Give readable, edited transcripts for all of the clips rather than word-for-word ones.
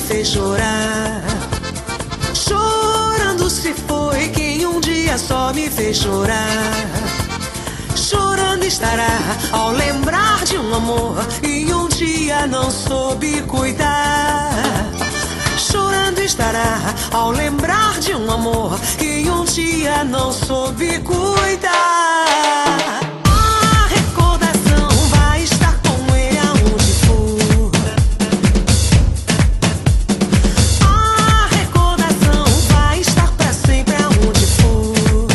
fez chorar. Chorando se foi quem um dia só me fez chorar. Chorando estará ao lembrar de um amor e um dia não soube cuidar. Chorando estará ao lembrar de um amor que um dia não soube cuidar. A recordação vai estar com ele aonde for. A recordação vai estar pra sempre aonde for.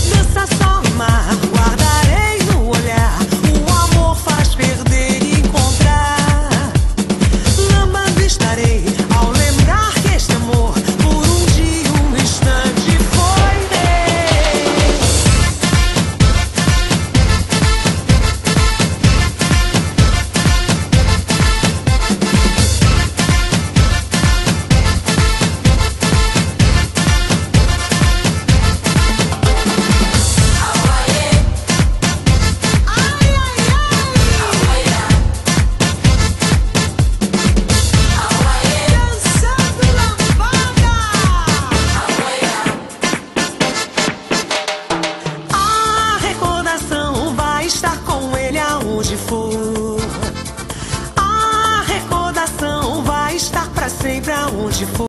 Dança, sol e mar, guardarei no olhar. O amor faz perder e encontrar. Lambando estarei ao lembrar que este amor por um dia, um instante foi meu. A recordação vai estar com ele aonde for. A recordação vai estar pra sempre aonde for.